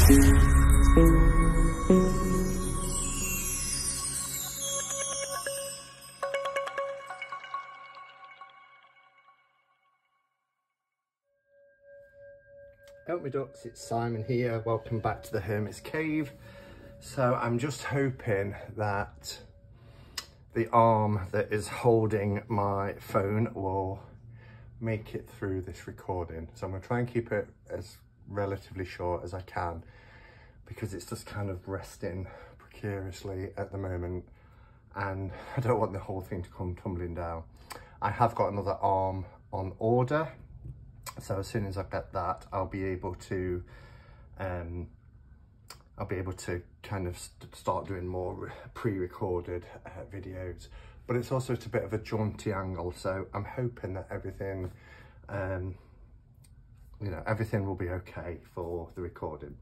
Help me ducks, it's Simon here. Welcome back to the Hermit's Cave. So I'm just hoping that the arm that is holding my phone will make it through this recording. So I'm gonna try and keep it as relatively short as I can because it's just kind of resting precariously at the moment and I don't want the whole thing to come tumbling down. I have got another arm on order. So as soon as I get that, I'll be able to kind of start doing more pre-recorded videos. But it's also at a bit of a jaunty angle, so I'm hoping that everything, everything will be okay for the recording.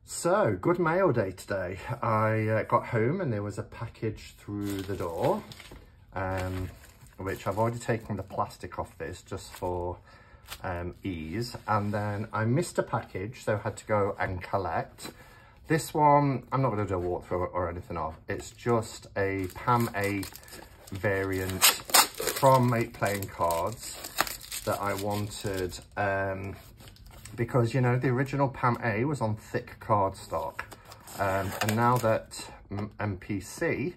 So, good mail day today. I got home and there was a package through the door, which I've already taken the plastic off this just for ease, and then I missed a package, so I had to go and collect. This one, I'm not going to do a walkthrough or anything of. It's just a Pam 8 variant from Make Playing Cards that I wanted, because, you know, the original Pam A was on thick cardstock, and now that MPC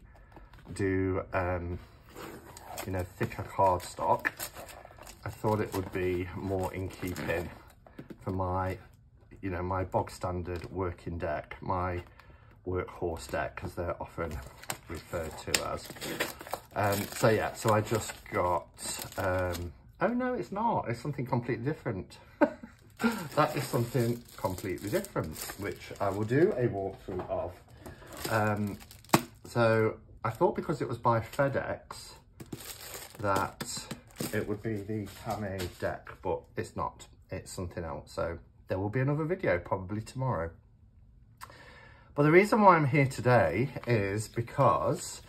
do, thicker cardstock, I thought it would be more in keeping for my, my bog standard working deck, my workhorse deck, as they're often referred to as. So yeah, so I just got, oh no, it's not, it's something completely different. That is something completely different, which I will do a walkthrough of. So I thought because it was by FedEx that it would be the Pam A deck, but it's not, it's something else. So there will be another video probably tomorrow. But the reason why I'm here today is because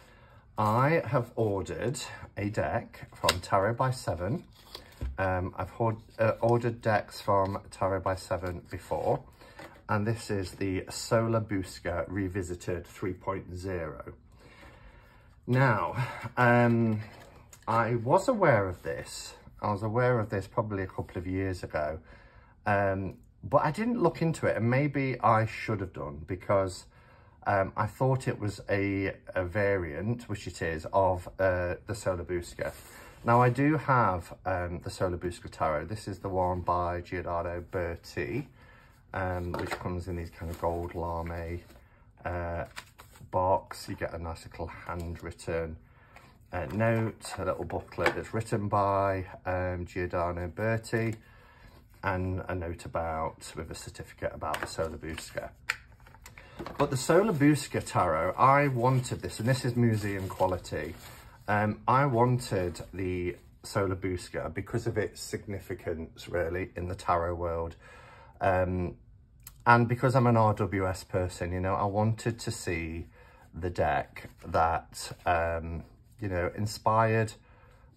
I have ordered a deck from Tarot by 7. I've ordered decks from Tarot by 7 before, and this is the Sola Busca Revisited 3.0. Now, I was aware of this. I was aware of this probably a couple of years ago, but I didn't look into it, and maybe I should have done, because I thought it was a variant, which it is, of the Sola Busca. Now, I do have the Sola Busca Tarot. This is the one by Giordano Berti, which comes in these kind of gold lame box. You get a nice little handwritten note, a little booklet that's written by Giordano Berti, and a note with a certificate about the Sola Busca. But the Sola Busca Tarot, I wanted this, and this is museum quality. I wanted the Sola Busca because of its significance, really, in the tarot world. And because I'm an RWS person, I wanted to see the deck that, inspired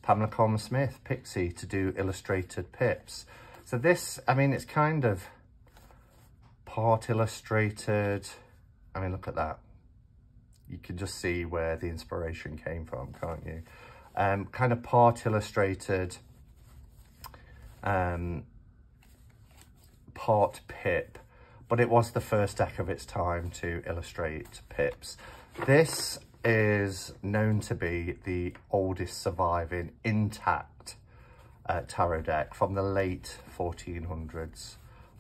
Pamela Colman-Smith, Pixie, to do illustrated pips. So this, it's kind of part illustrated. Look at that. You can just see where the inspiration came from, can't you? Kind of part illustrated, part pip, but it was the first deck of its time to illustrate pips. This is known to be the oldest surviving intact tarot deck from the late 1400s.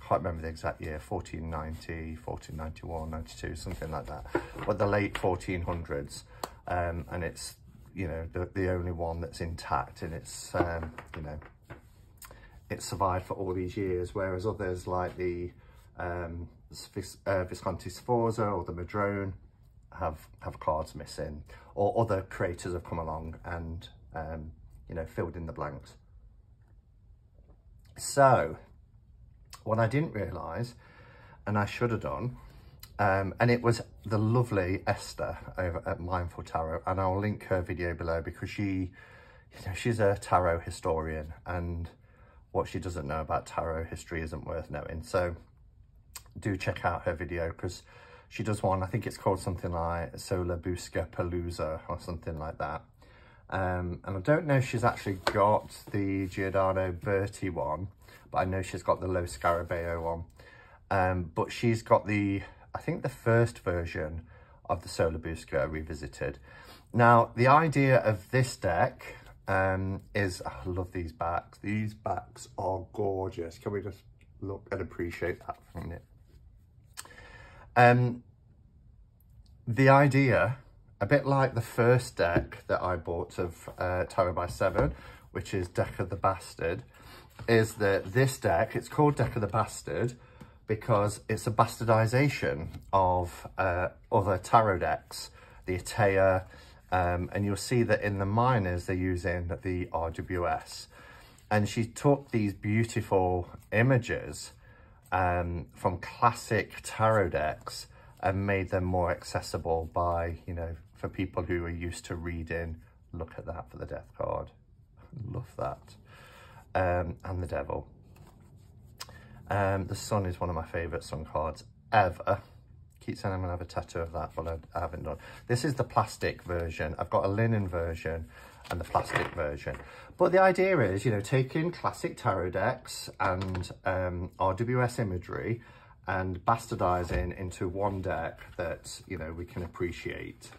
Can't remember the exact year, 1490, 1491, 92, something like that, but the late 1400s, and it's, the only one that's intact, and it's, it survived for all these years, whereas others like the Visconti Sforza or the Madrone have cards missing, or other creators have come along and, filled in the blanks. So, what I didn't realise, and I should have done, and it was the lovely Esther over at Mindful Tarot, and I'll link her video below because she's a tarot historian, and what she doesn't know about tarot history isn't worth knowing. So do check out her video, because she does one, I think it's called something like Sola, Busca, Palooza or something like that. And I don't know if she's actually got the Giordano Berti one, but I know she's got the Lo Scarabeo one. But she's got the, I think the first version of the Sola Busca revisited. Now, the idea of this deck is, oh, I love these backs. These backs are gorgeous. Can we just look and appreciate that for a minute? The idea, a bit like the first deck that I bought of Tarot by 7, which is Deck of the Bastard, is that this deck, it's called Deck of the Bastard because it's a bastardization of other tarot decks, the Atea, and you'll see that in the minors they're using the RWS. And she took these beautiful images from classic tarot decks and made them more accessible by, you know, for people who are used to reading. Look at that for the Death card. Love that. And the Devil. The Sun is one of my favourite Sun cards ever. Keep saying I'm going to have a tattoo of that, but I haven't done. This is the plastic version. I've got a linen version and the plastic version. But the idea is, you know, taking classic tarot decks and RWS imagery and bastardizing into one deck that, you know, we can appreciate.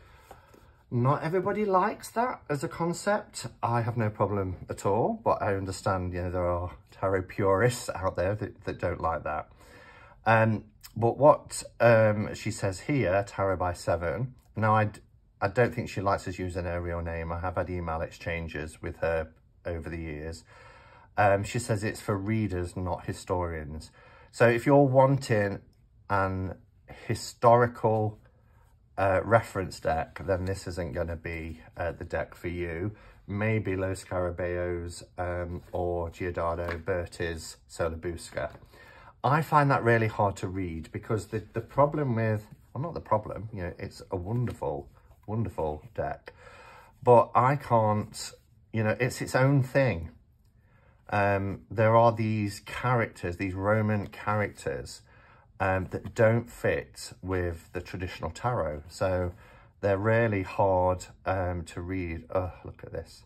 Not everybody likes that as a concept. I have no problem at all, but I understand, you know, there are tarot purists out there that don't like that. But what she says here, Tarot by 7, now I don't think she likes us using her real name. I have had email exchanges with her over the years. She says it's for readers, not historians. So if you're wanting an historical reference deck, then this isn't going to be the deck for you. Maybe Lo Scarabeo's or Giordano Berti's Sola Busca. I find that really hard to read because the problem with, well, not the problem, you know, it's a wonderful, wonderful deck, but I can't, you know, it's its own thing. There are these characters, these Roman characters that don't fit with the traditional tarot. So they're really hard to read. Oh, look at this.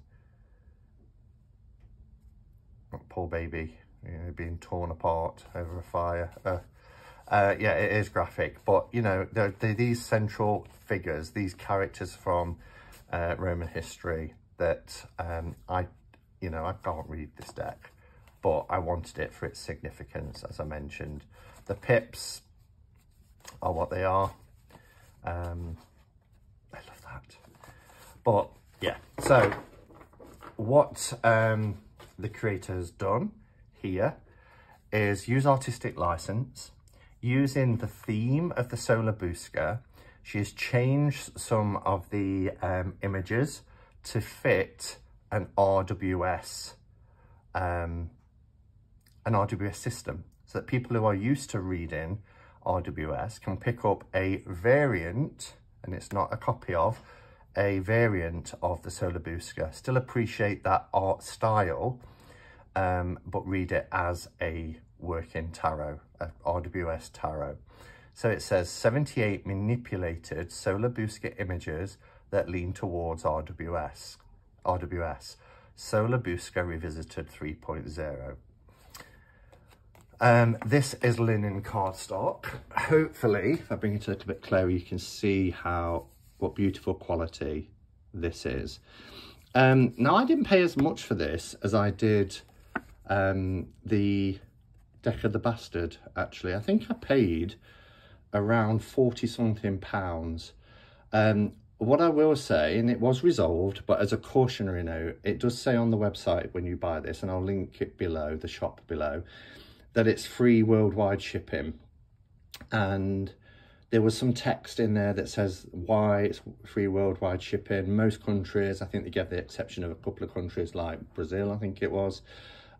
Poor baby, you know, being torn apart over a fire. Yeah, it is graphic, but, you know, they're these central figures, these characters from Roman history that you know, I can't read this deck, but I wanted it for its significance, as I mentioned. The pips are what they are. I love that. But yeah, so what the creator has done here is use artistic license. Using the theme of the Sola Busca, she has changed some of the images to fit an RWS system, so that people who are used to reading RWS can pick up a variant, and it's not a copy of, a variant of the Sola Busca. Still appreciate that art style, but read it as a working tarot, a RWS tarot. So it says 78 manipulated Sola Busca images that lean towards RWS. Sola Busca Revisited 3.0. This is linen cardstock. Hopefully, if I bring it a little bit closer, you can see what beautiful quality this is. Now, I didn't pay as much for this as I did the Deck of the Bastard, actually. I think I paid around 40-something pounds. What I will say, and it was resolved, but as a cautionary note, it does say on the website when you buy this, and I'll link it below, the shop below, that it's free worldwide shipping. And there was some text in there that says why it's free worldwide shipping. Most countries, I think they gave the exception of a couple of countries like Brazil, I think it was,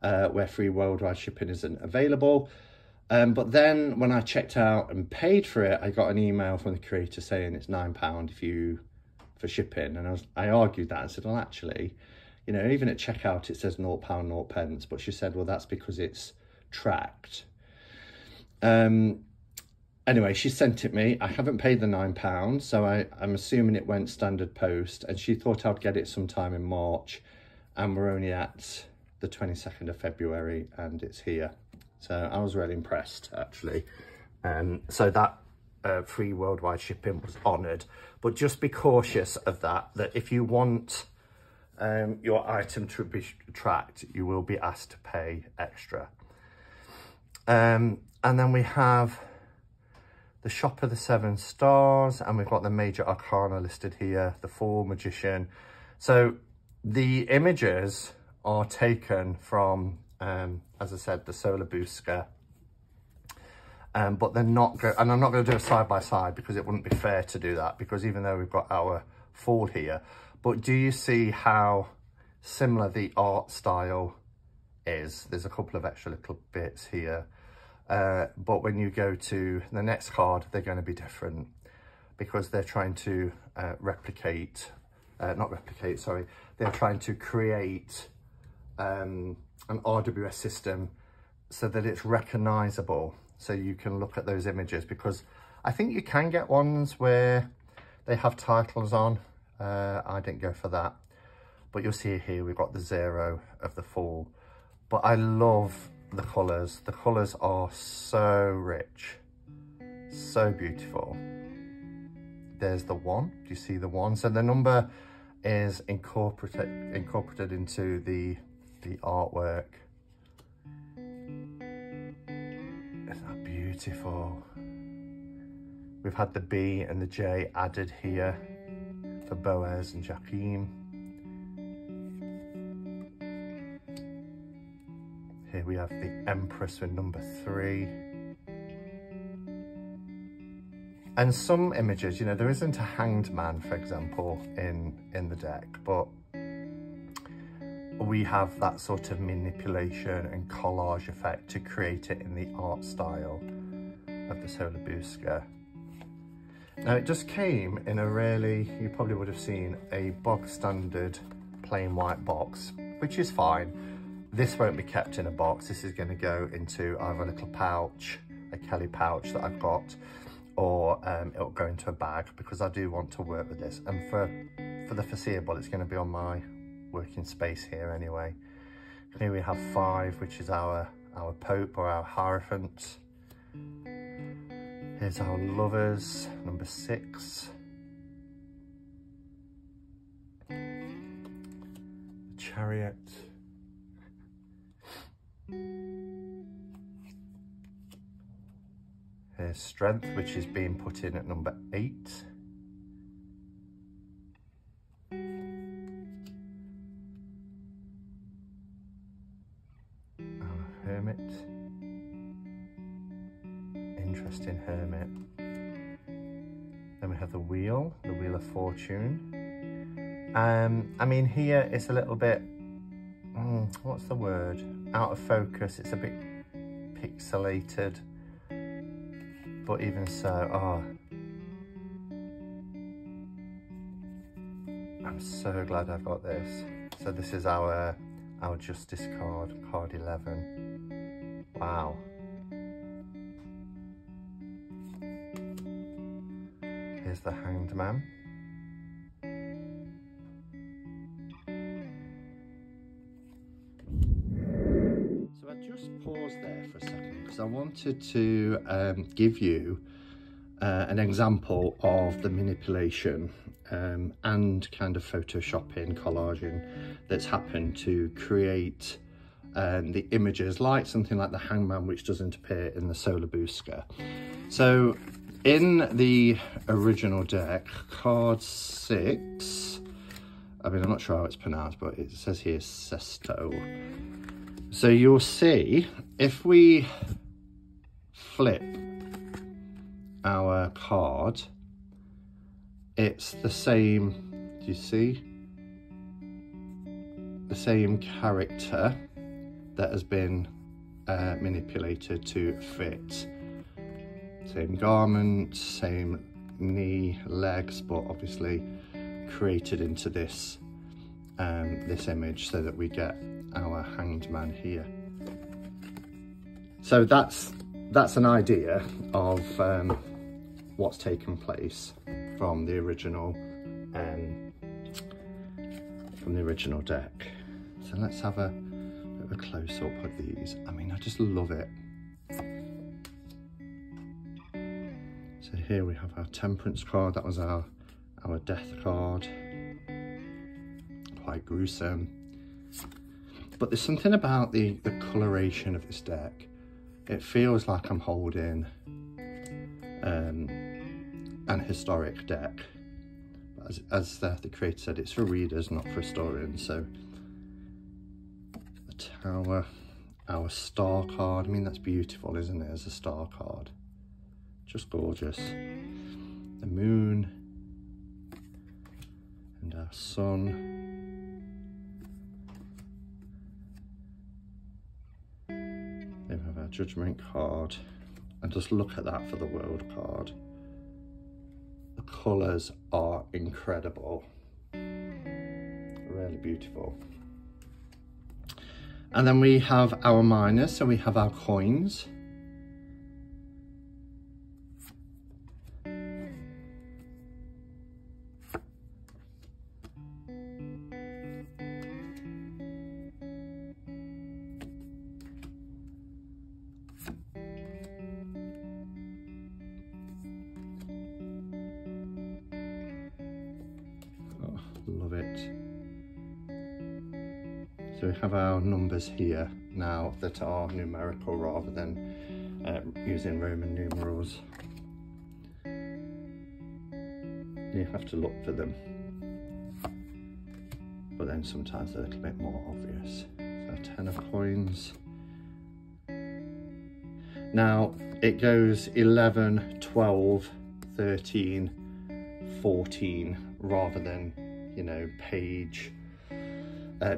where free worldwide shipping isn't available. But then when I checked out and paid for it, I got an email from the creator saying it's £9 for shipping. And I argued that and said, well, actually, you know, even at checkout, it says £0, 0p. But she said, well, that's because it's tracked. Anyway, she sent it me. I haven't paid the £9, so I'm assuming it went standard post, and she thought I'd get it sometime in March, and we're only at the 22nd of February and it's here. So I was really impressed, actually. So that free worldwide shipping was honoured, but just be cautious of that if you want your item to be tracked, you will be asked to pay extra. And then we have the Shop of the Seven Stars, and we've got the major arcana listed here, the Fool, Magician. So the images are taken from, as I said, the Sola Busca, but they're not and I'm not going to do a side by side because it wouldn't be fair to do that, because even though we've got our Fool here, but do you see how similar the art style is? There's a couple of extra little bits here. But when you go to the next card, they're going to be different because they're trying to they're trying to create an RWS system so that it's recognizable, so you can look at those images, because I think you can get ones where they have titles on. I didn't go for that, but you'll see here we've got the 0 of the Fool. But I love the colours. The colours are so rich, so beautiful. There's the 1. Do you see the 1? So the number is incorporated into the artwork. Isn't that beautiful? We've had the B and the J added here for Boaz and Jakim. Here we have the Empress with number 3. And some images, you know, there isn't a hanged man, for example, in the deck, but we have that sort of manipulation and collage effect to create it in the art style of the Sola Busca. Now it just came in a really, you probably would have seen a bog standard plain white box, which is fine. This won't be kept in a box. This is going to go into either a little pouch, a Kelly pouch that I've got, or it'll go into a bag, because I do want to work with this. And for the foreseeable, it's going to be on my working space here anyway. Here we have 5, which is our Pope or our Hierophant. Here's our Lovers, number 6. The Chariot. Here's Strength, which is being put in at number 8. Our Hermit. Interesting Hermit. Then we have the Wheel of Fortune. I mean, here it's a little bit, what's the word? Out of focus. It's a bit pixelated. But even so, I'm so glad I've got this. So this is our Justice card, card 11. Wow. Here's the Hanged Man. So I just paused there for a second because I wanted to give you an example of the manipulation and kind of photoshopping, collaging that's happened to create the images, like something like the Hangman, which doesn't appear in the Sola Busca. So in the original deck, card 6, I mean, I'm not sure how it's pronounced, but it says here Sesto. So you'll see, if we flip our card, it's the same, do you see? The same character that has been manipulated to fit. Same garment, same knee, legs, but obviously created into this this image so that we get our Hanged Man here. So that's that's an idea of what's taken place from the original deck. So let's have a bit of a close-up of these. I mean, I just love it. So here we have our Temperance card. That was our Death card. Quite gruesome. But there's something about the coloration of this deck. It feels like I'm holding an historic deck. As the creator said, it's for readers, not for historians. So the Tower, our Star card. I mean, that's beautiful, isn't it, as a star card? Just gorgeous. The Moon and our Sun. Then we have our Judgment card, and just look at that for the World card. The colours are incredible, really beautiful. And then we have our miners, so we have our coins. Love it. So we have our numbers here now that are numerical rather than using Roman numerals. You have to look for them, but then sometimes they're a little bit more obvious. So 10 of coins. Now it goes 11, 12, 13, 14 rather than, you know, page,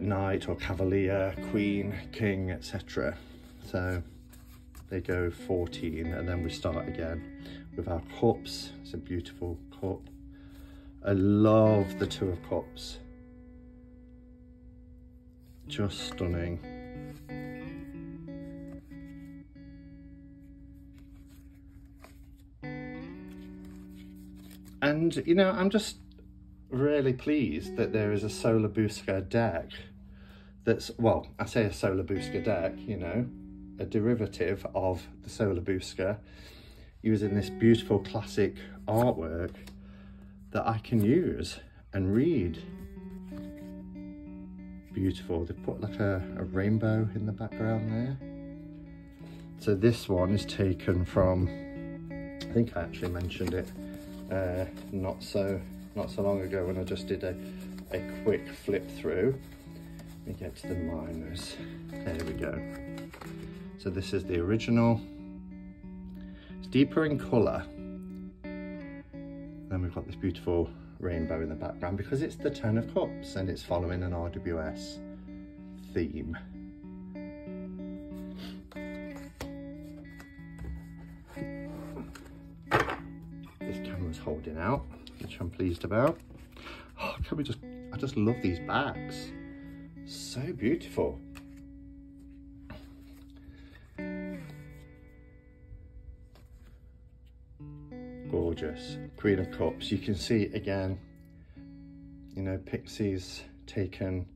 knight or cavalier, queen, king, etc. So they go 14, and then we start again with our cups. It's a beautiful cup. I love the Two of Cups. Just stunning. And, you know, I'm just really pleased that there is a Sola Busca deck that's, well, I say a Sola Busca deck, you know, a derivative of the Sola Busca, using this beautiful classic artwork that I can use and read. Beautiful. They've put like a rainbow in the background there. So this one is taken from, I think I actually mentioned it not so long ago when I just did a quick flip through. Let me get to the miners. There we go. So this is the original. It's deeper in colour. Then we've got this beautiful rainbow in the background because it's the 10 of Cups and it's following an RWS theme. This camera's holding out, which I'm pleased about. Oh, I just love these bags. So beautiful. Gorgeous. Queen of Cups. You can see again, you know, Pixies taken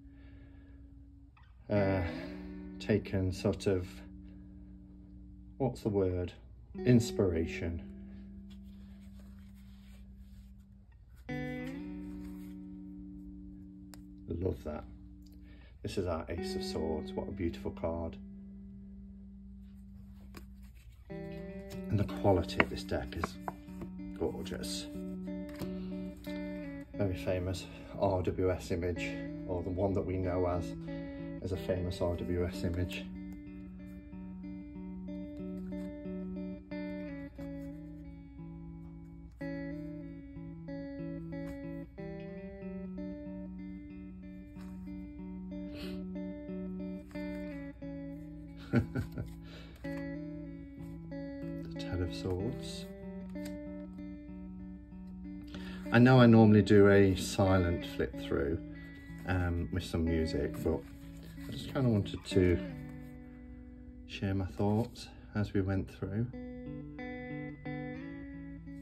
sort of, what's the word? Inspiration. Love that. This is our Ace of Swords. What a beautiful card. And the quality of this deck is gorgeous. Very famous RWS image, or the one that we know as a famous RWS image. The 10 of Swords. I know I normally do a silent flip through with some music, but I just kind of wanted to share my thoughts as we went through.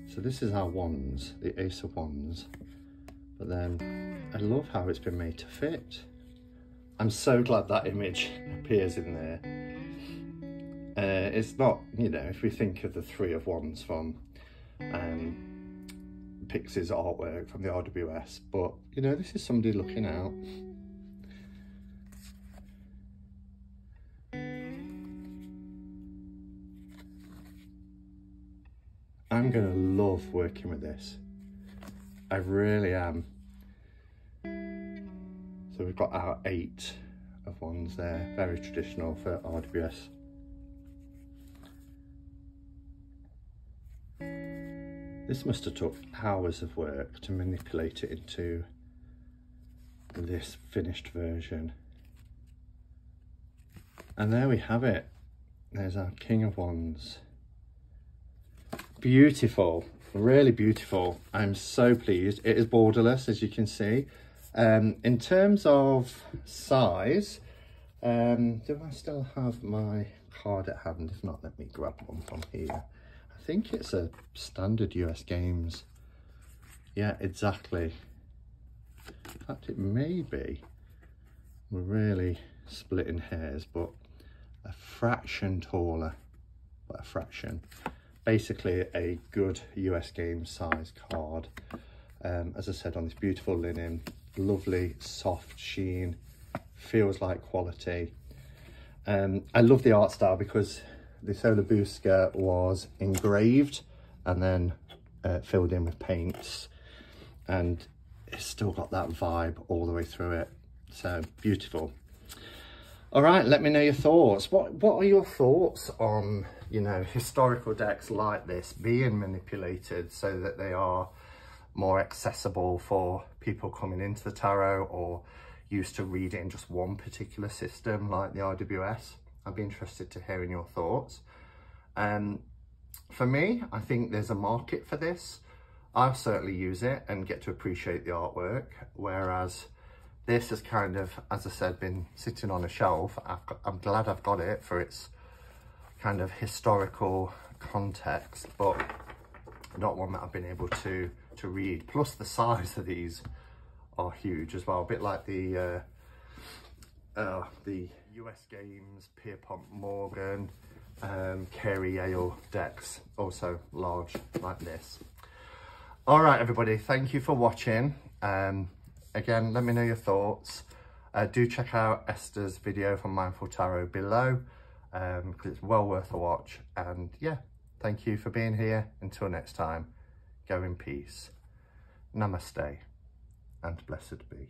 So this is our wands, the Ace of Wands. But then I love how it's been made to fit. I'm so glad that image appears in there. It's not, you know, if we think of the Three of Wands from Pixie's artwork from the RWS, but you know, this is somebody looking out. I'm gonna love working with this. I really am. So we've got our 8 of Wands there, very traditional for RWS. This must have took hours of work to manipulate it into this finished version. And there we have it. There's our King of Wands. Beautiful, really beautiful. I'm so pleased. It is borderless, as you can see. In terms of size, do I still have my card at hand? If not, let me grab one from here. I think it's a standard US Games. Yeah, exactly. In fact, it may be. We're really splitting hairs, but a fraction taller, but a fraction. Basically a good US Games size card. As I said, on this beautiful linen, lovely soft sheen, feels like quality. I love the art style because the Sola Busca was engraved and then filled in with paints, and it's still got that vibe all the way through it. So beautiful. All right, let me know your thoughts. What are your thoughts on, you know, historical decks like this being manipulated so that they are more accessible for people coming into the tarot or used to read it in just one particular system like the RWS? I'd be interested to hear in your thoughts. For me, I think there's a market for this. I'll certainly use it and get to appreciate the artwork, whereas this has kind of, as I said, been sitting on a shelf. I'm glad I've got it for its kind of historical context, but not one that I've been able to read. Plus the size of these are huge as well, a bit like the US Games, Pierpont Morgan, Carey Yale decks, also large like this. All right, everybody, thank you for watching. Again, let me know your thoughts. Do check out Esther's video from Mindful Tarot below, because it's well worth a watch. And yeah, thank you for being here. Until next time, go in peace. Namaste and blessed be.